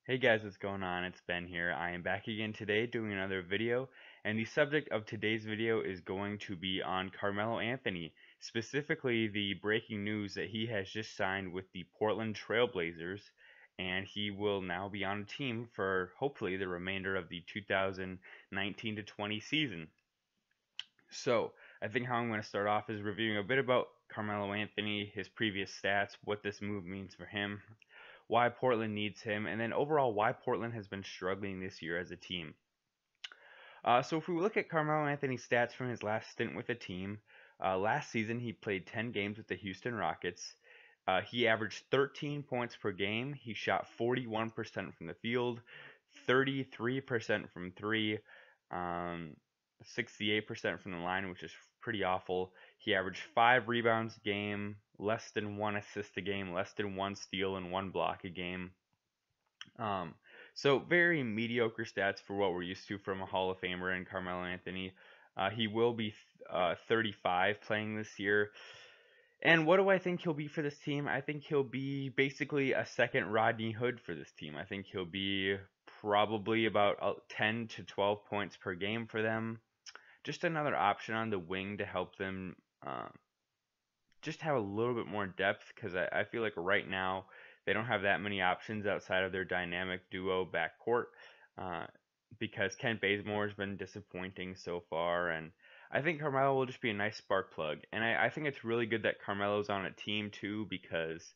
Hey guys, what's going on? It's Ben here. I am back again today doing another video, and the subject of today's video is going to be on Carmelo Anthony, specifically the breaking news that he has just signed with the Portland Trailblazers, and he will now be on a team for hopefully the remainder of the 2019 to 20 season. So, I think how I'm going to start off is reviewing a bit about Carmelo Anthony, his previous stats, what this move means for him, why Portland needs him, and then overall why Portland has been struggling this year as a team. So if we look at Carmelo Anthony's stats from his last stint with the team, last season he played 10 games with the Houston Rockets. He averaged 13 points per game. He shot 41% from the field, 33% from three, um, 68% from the line, which is pretty awful. He averaged 5 rebounds a game, less than 1 assist a game, less than 1 steal, and 1 block a game. Um, so very mediocre stats for what we're used to from a Hall of Famer in Carmelo Anthony. He will be 35 playing this year. And what do I think he'll be for this team? I think he'll be basically a second Rodney Hood for this team. I think he'll be probably about 10 to 12 points per game for them. Just another option on the wing to help them just have a little bit more depth because I feel like right now they don't have that many options outside of their dynamic duo backcourt uh, because Kent Bazemore has been disappointing so far, and I think Carmelo will just be a nice spark plug. And I think it's really good that Carmelo's on a team too because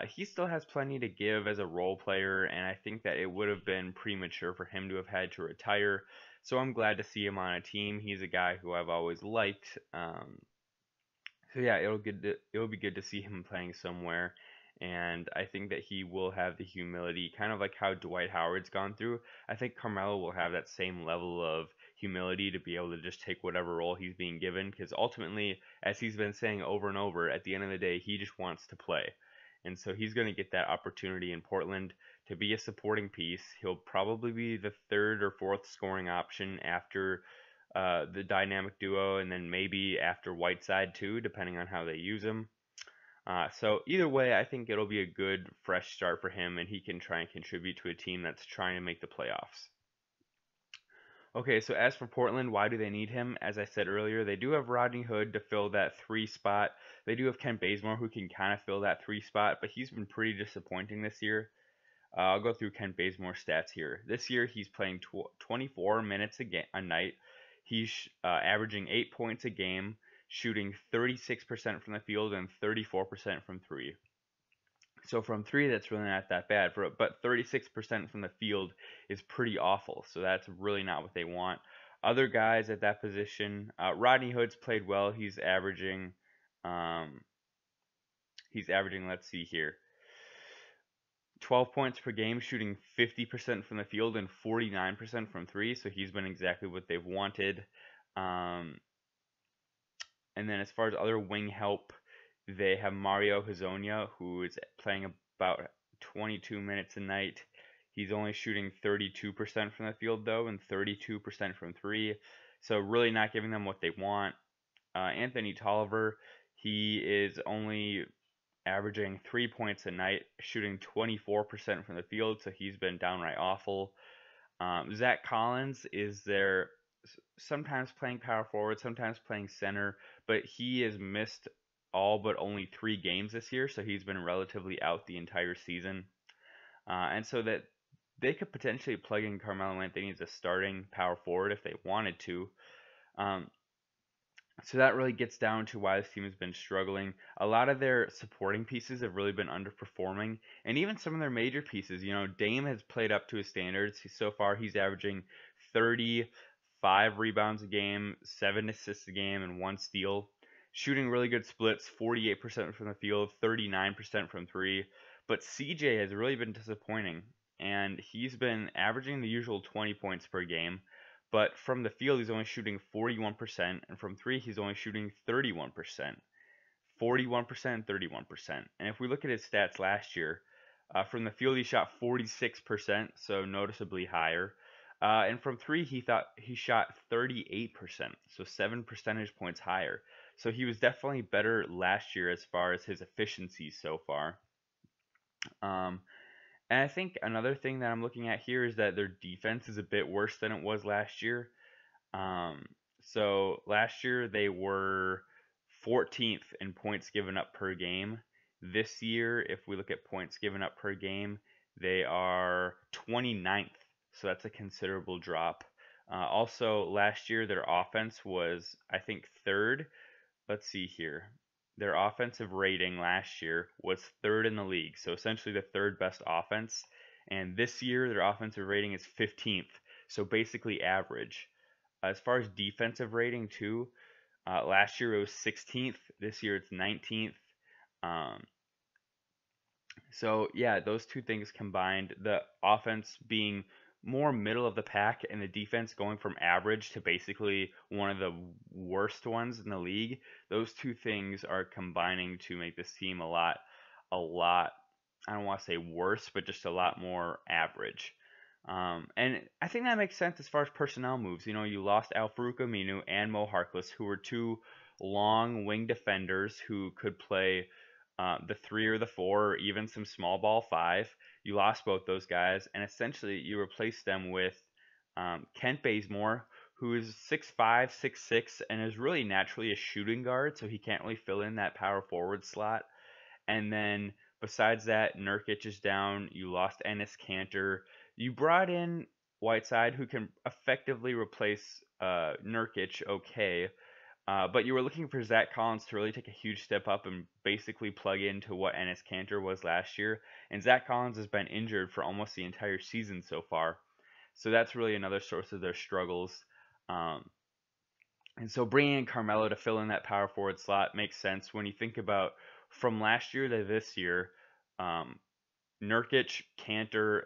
he still has plenty to give as a role player, and I think that it would have been premature for him to have had to retire. So I'm glad to see him on a team. He's a guy who I've always liked. So yeah, it'll be good to see him playing somewhere, and I think that he will have the humility, kind of like how Dwight Howard's gone through. I think Carmelo will have that same level of humility to be able to just take whatever role he's being given, because ultimately, as he's been saying over and over, at the end of the day, he just wants to play. And so he's going to get that opportunity in Portland to be a supporting piece. He'll probably be the third or fourth scoring option after the dynamic duo, and then maybe after Whiteside too, depending on how they use him. So either way, I think it'll be a good fresh start for him, and he can try and contribute to a team that's trying to make the playoffs. Okay, so as for Portland, why do they need him? As I said earlier, they do have Rodney Hood to fill that three spot. They do have Kent Bazemore who can kind of fill that three spot, but he's been pretty disappointing this year. I'll go through Kent Bazemore's stats here. This year, he's playing 24 minutes a night. He's averaging 8 points a game, shooting 36% from the field and 34% from three. So from three, that's really not that bad. But 36% from the field is pretty awful. So that's really not what they want. Other guys at that position, Rodney Hood's played well. Um, let's see here, 12 points per game, shooting 50% from the field and 49% from three. So he's been exactly what they've wanted. Um, and then as far as other wing help, they have Mario Hezonja, who is playing about 22 minutes a night. He's only shooting 32% from the field, though, and 32% from three. So really not giving them what they want. Anthony Tolliver, he is only averaging 3 points a night, shooting 24% from the field, so he's been downright awful. Zach Collins is there, sometimes playing power forward, sometimes playing center, but he has missed all but only 3 games this year, so he's been relatively out the entire season. And so that they could potentially plug in Carmelo Anthony as a starting power forward if they wanted to. So that really gets down to why this team has been struggling. A lot of their supporting pieces have really been underperforming, and even some of their major pieces. Dame has played up to his standards. So far, he's averaging 35 rebounds a game, 7 assists a game, and 1 steal. Shooting really good splits, 48% from the field, 39% from three. But CJ has really been disappointing, and he's been averaging the usual 20 points per game. But from the field, he's only shooting 41%, and from three, he's only shooting 31%. 41%, 31%. And if we look at his stats last year, from the field, he shot 46%, so noticeably higher. And from three, he shot 38%, so 7 percentage points higher. So he was definitely better last year as far as his efficiency so far. And I think another thing that I'm looking at here is that their defense is a bit worse than it was last year. Um, so last year they were 14th in points given up per game. This year, if we look at points given up per game, they are 29th. So that's a considerable drop. Also, last year their offense was, I think, third. Let's see here. Their offensive rating last year was third in the league, so essentially the third best offense. And this year, their offensive rating is 15th, so basically average. As far as defensive rating, too, last year it was 16th. This year it's 19th. Um, so yeah, those two things combined, the offense being more middle of the pack and the defense going from average to basically one of the worst ones in the league, those two things are combining to make this team a lot, I don't want to say worse, but just a lot more average. And I think that makes sense as far as personnel moves. You know, you lost Al-Farouq Aminu and Mo Harkless, who were two long wing defenders who could play the three or the four, or even some small ball five. You lost both those guys, and essentially you replaced them with Kent Bazemore, who is 6'5", 6'6", and is really naturally a shooting guard, so he can't really fill in that power forward slot. And then besides that, Nurkic is down. You lost Enes Kanter. You brought in Whiteside, who can effectively replace Nurkic, okay. But you were looking for Zach Collins to really take a huge step up and basically plug into what Enes Kanter was last year. And Zach Collins has been injured for almost the entire season so far. So that's really another source of their struggles. Um, and so bringing in Carmelo to fill in that power forward slot makes sense when you think about from last year to this year. Um, Nurkic, Kanter,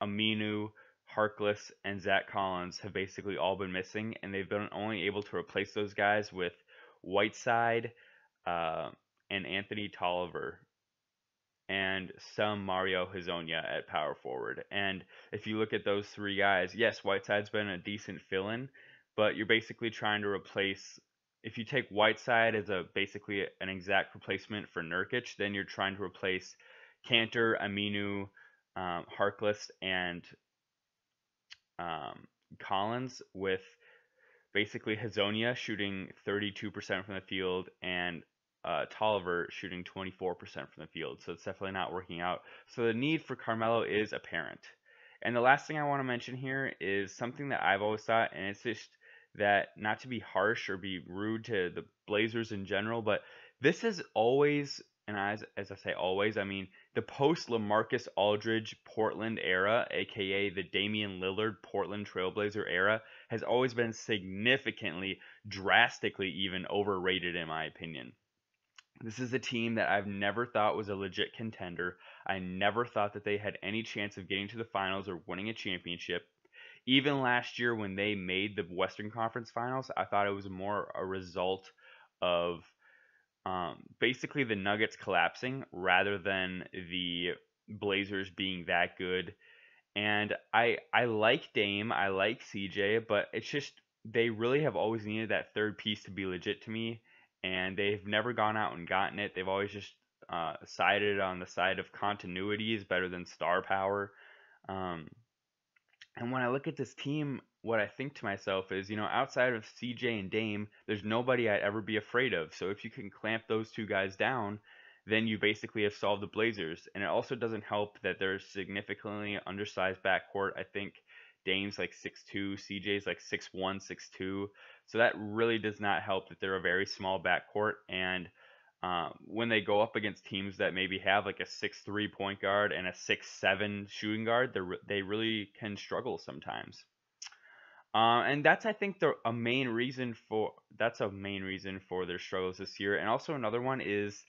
Aminu, Harkless, and Zach Collins have basically all been missing, and they've been only able to replace those guys with Whiteside uh, and Anthony Tolliver and some Mario Hezonja at power forward. And if you look at those three guys, yes, Whiteside's been a decent fill-in, but you're basically trying to replace. If you take Whiteside as a basically an exact replacement for Nurkic, then you're trying to replace Kanter, Aminu, Harkless, and Collins with basically Hezonja shooting 32% from the field and Tolliver shooting 24% from the field. So it's definitely not working out. So the need for Carmelo is apparent. And the last thing I want to mention here is something that I've always thought, and it's just that not to be harsh or be rude to the Blazers in general, but this is always, and as I say always, I mean the post LaMarcus Aldridge Portland era, aka the Damian Lillard Portland Trailblazer era, has always been significantly, drastically even overrated in my opinion. This is a team that I've never thought was a legit contender. I never thought that they had any chance of getting to the finals or winning a championship. Even last year when they made the Western Conference Finals, I thought it was more a result of basically the Nuggets collapsing rather than the Blazers being that good. And I like Dame, I like CJ, but it's just they really have always needed that third piece to be legit to me, and they've never gone out and gotten it. They've always just sided on the side of continuity is better than star power. Um, and when I look at this team, what I think to myself is, you know, outside of CJ and Dame, there's nobody I'd ever be afraid of. So if you can clamp those two guys down, then you basically have solved the Blazers. And it also doesn't help that they're significantly undersized backcourt. I think Dame's like 6'2", CJ's like 6'1", 6'2". So that really does not help that they're a very small backcourt. And when they go up against teams that maybe have like a 6'3" point guard and a 6'7" shooting guard, they really can struggle sometimes. And that's I think a main reason for their struggles this year. And also another one is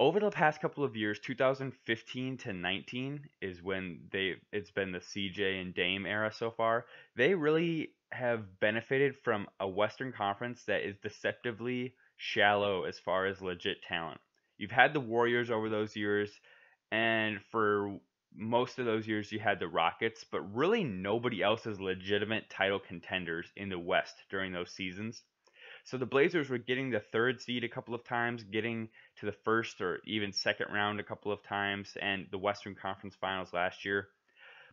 over the past couple of years, 2015 to 19 is when it's been the CJ and Dame era so far. They really have benefited from a Western Conference that is deceptively shallow as far as legit talent. You've had the Warriors over those years, and for most of those years you had the Rockets, but really nobody else is legitimate title contenders in the West during those seasons. So the Blazers were getting the third seed a couple of times, getting to the first or even second round a couple of times, and the Western Conference Finals last year.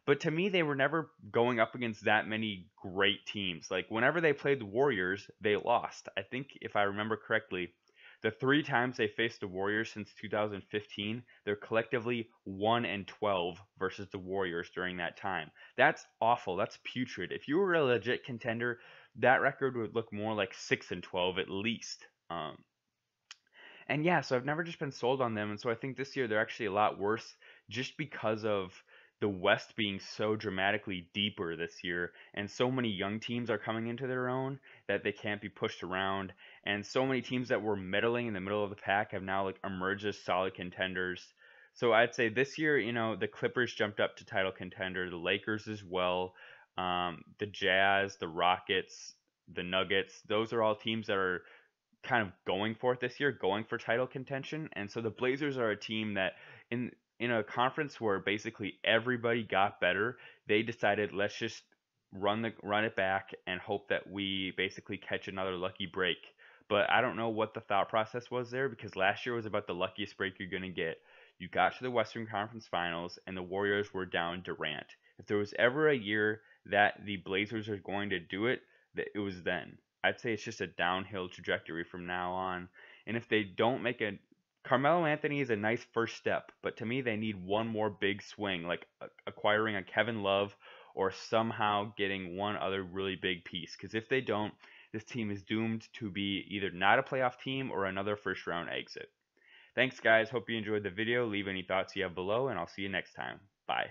But to me, they were never going up against that many great teams. Like whenever they played the Warriors, they lost. I think if I remember correctly, the three times they faced the Warriors since 2015, they're collectively 1-12 versus the Warriors during that time. That's awful. That's putrid. If you were a legit contender, that record would look more like 6-12 at least. And yeah, so I've never just been sold on them, and so I think this year they're actually a lot worse just because of the West being so dramatically deeper this year, and so many young teams are coming into their own that they can't be pushed around, and so many teams that were meddling in the middle of the pack have now like emerged as solid contenders. So I'd say this year, the Clippers jumped up to title contender, the Lakers as well, the Jazz, the Rockets, the Nuggets. Those are all teams that are kind of going for it this year, going for title contention. And so the Blazers are a team that in a conference where basically everybody got better, they decided let's just run it back and hope that we basically catch another lucky break. But I don't know what the thought process was there because last year was about the luckiest break you're going to get. You got to the Western Conference Finals and the Warriors were down Durant. If there was ever a year that the Blazers are going to do it, that it was then. I'd say it's just a downhill trajectory from now on. And if they don't make a Carmelo Anthony is a nice first step, but to me they need one more big swing, like acquiring a Kevin Love or somehow getting one other really big piece. Because if they don't, this team is doomed to be either not a playoff team or another first round exit. Thanks guys, hope you enjoyed the video. Leave any thoughts you have below and I'll see you next time. Bye.